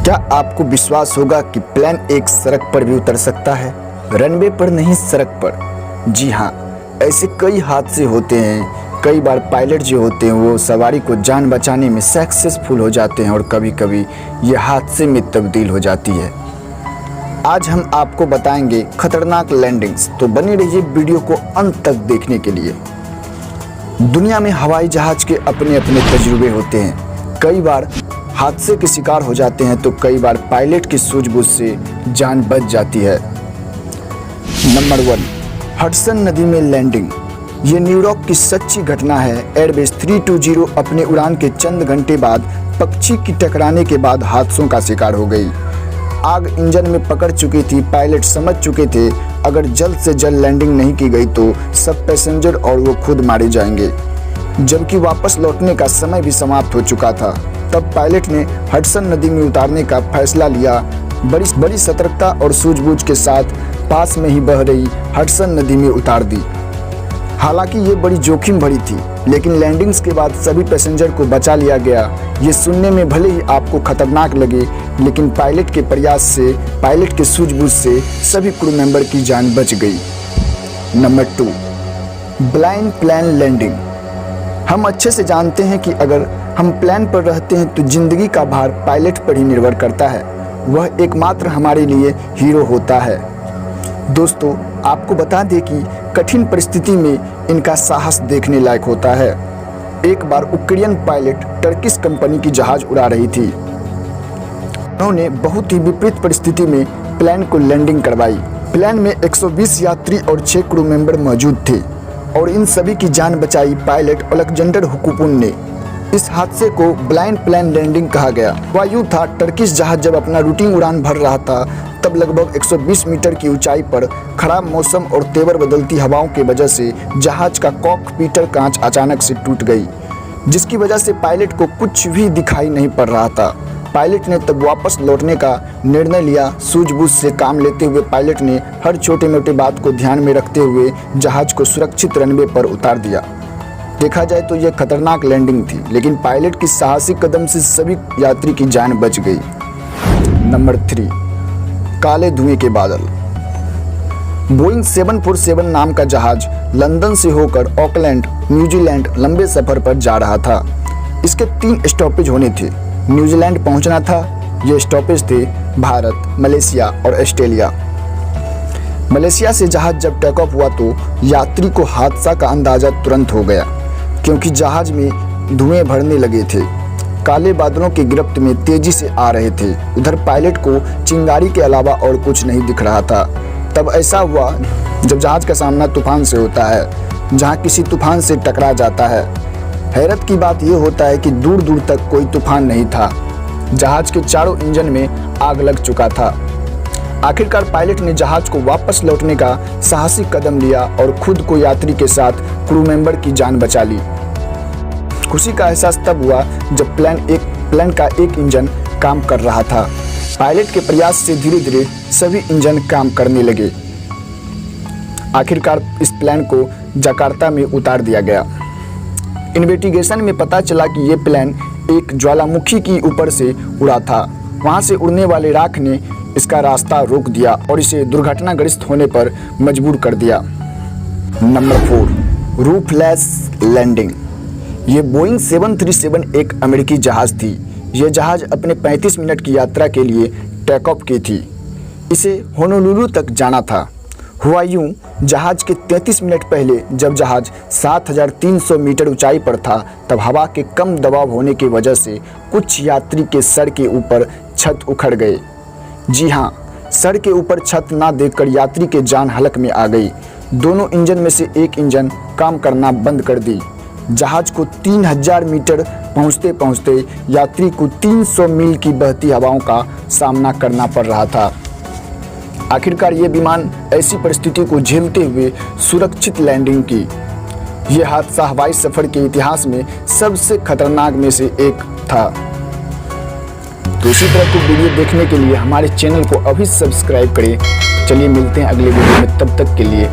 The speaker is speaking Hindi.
क्या आपको विश्वास होगा कि प्लेन एक सड़क पर भी उतर सकता है, रनवे पर नहीं सड़क पर। जी हाँ, ऐसे कई हादसे होते हैं। कई बार पायलट जो होते हैं वो सवारी को जान बचाने में सक्सेसफुल हो जाते हैं और कभी कभी ये हादसे में तब्दील हो जाती है। आज हम आपको बताएंगे खतरनाक लैंडिंग्स, तो बने रहिए वीडियो को अंत तक देखने के लिए। दुनिया में हवाई जहाज के अपने अपने तजुर्बे होते हैं। कई बार हादसे के शिकार हो जाते हैं तो कई बार पायलट की सूझबूझ से जान बच जाती है। नंबर 1, हडसन नदी में लैंडिंग। ये न्यूयॉर्क की सच्ची घटना है। एयरबेस 320 अपने उड़ान के चंद घंटे बाद पक्षी की टकराने के बाद हादसों का शिकार हो गई। आग इंजन में पकड़ चुकी थी। पायलट समझ चुके थे अगर जल्द से जल्द लैंडिंग नहीं की गई तो सब पैसेंजर और वो खुद मारे जाएंगे, जबकि वापस लौटने का समय भी समाप्त हो चुका था। तब पायलट ने हडसन नदी में उतारने का फैसला लिया। बड़ी सतर्कता और सूझबूझ के साथ पास में ही बह रही हडसन नदी में उतार दी। हालांकि ये बड़ी जोखिम भरी थी, लेकिन लैंडिंग्स के बाद सभी पैसेंजर को बचा लिया गया। ये सुनने में भले ही आपको खतरनाक लगे, लेकिन पायलट के प्रयास से, पायलट के सूझबूझ से सभी क्रू मेंबर की जान बच गई। Number 2, blind plane landing. हम अच्छे से जानते हैं कि अगर हम प्लेन पर रहते हैं तो जिंदगी का भार पायलट पर ही निर्भर करता है। वह एकमात्र हमारे लिए हीरो होता है। दोस्तों, आपको बता दें कि कठिन परिस्थिति में इनका साहस देखने लायक होता है। एक बार उक्रेनियन पायलट टर्किश कंपनी की जहाज उड़ा रही थी। उन्होंने बहुत ही विपरीत परिस्थिति में प्लेन को लैंडिंग करवाई। प्लेन में 120 यात्री और 6 क्रू मेंबर मौजूद थे और इन सभी की जान बचाई पायलट अलेक्जेंडर हुकुपुन ने। इस हादसे को ब्लाइंड प्लेन लैंडिंग कहा गया। वह यूं था, टर्किश जहाज जब अपना रूटीन उड़ान भर रहा था तब लगभग 120 मीटर की ऊंचाई पर खराब मौसम और तेवर बदलती हवाओं की वजह से जहाज का कॉकपिट कांच अचानक से टूट गई, जिसकी वजह से पायलट को कुछ भी दिखाई नहीं पड़ रहा था। पायलट ने तब वापस लौटने का निर्णय लिया। सूझबूझ से काम लेते हुए पायलट ने हर छोटे मोटे बात को ध्यान में रखते हुए जहाज को सुरक्षित रनवे पर उतार दिया। देखा जाए तो यह खतरनाक लैंडिंग थी, लेकिन पायलट की साहसिक कदम से सभी यात्री की जान बच गई। नंबर 3, काले धुएं के बादल। बोइंग 747 नाम का जहाज लंदन से होकर ऑकलैंड, न्यूजीलैंड लंबे सफर पर जा रहा था। इसके 3 स्टॉपेज होने थे। न्यूजीलैंड पहुंचना था। ये स्टॉपेज थे भारत, मलेशिया और ऑस्ट्रेलिया। मलेशिया से जहाज जब टेक ऑफ हुआ तो यात्री को हादसा का अंदाजा तुरंत हो गया, क्योंकि जहाज में धुएं भरने लगे थे। काले बादलों की गिरफ्त में तेजी से आ रहे थे। उधर पायलट को चिंगारी के अलावा और कुछ नहीं दिख रहा था। तब ऐसा हुआ जब जहाज का सामना तूफान से होता है, जहां किसी तूफान से टकरा जाता है। हैरत की बात यह होता है कि दूर दूर तक कोई तूफान नहीं था। जहाज के चारों इंजन में आग लग चुका था। आखिरकार पायलट ने जहाज को वापस लौटने का साहसिक कदम लिया और खुद को यात्री के साथ क्रू मेंबर की जान बचा ली। खुशी का एहसास तब हुआ जब प्लेन का एक इंजन काम कर रहा था। पायलट के प्रयास से धीरे धीरे सभी इंजन काम करने लगे। आखिरकार इस प्लेन को जकार्ता में उतार दिया गया। इन्वेस्टिगेशन में पता चला कि ये प्लेन एक ज्वालामुखी की ऊपर से उड़ा था। वहां से उड़ने वाले राख ने इसका रास्ता रोक दिया और इसे दुर्घटनाग्रस्त होने पर मजबूर कर दिया। Number 4, roofless landing. ये बोइंग 737 एक अमेरिकी जहाज थी। यह जहाज अपने 35 मिनट की यात्रा के लिए टेक ऑफ की थी। इसे होनोलुलु तक जाना था। हुआ यूं, जहाज के 33 मिनट पहले जब जहाज 7300 मीटर ऊंचाई पर था, तब हवा के कम दबाव होने की वजह से कुछ यात्री के सर के ऊपर छत उखड़ गए। जी हाँ, सर के ऊपर छत ना देखकर यात्री के जान हलक में आ गई। दोनों इंजन में से एक इंजन काम करना बंद कर दी। जहाज को 3000 मीटर पहुंचते पहुंचते यात्री को 300 मील की बहती हवाओं का सामना करना पड़ रहा था। आखिरकार ये विमान ऐसी परिस्थिति को झेलते हुए सुरक्षित लैंडिंग की। यह हादसा हवाई सफर के इतिहास में सबसे खतरनाक में से एक था। तो इसी तरह की वीडियो देखने के लिए हमारे चैनल को अभी सब्सक्राइब करें। चलिए मिलते हैं अगले वीडियो में, तब तक के लिए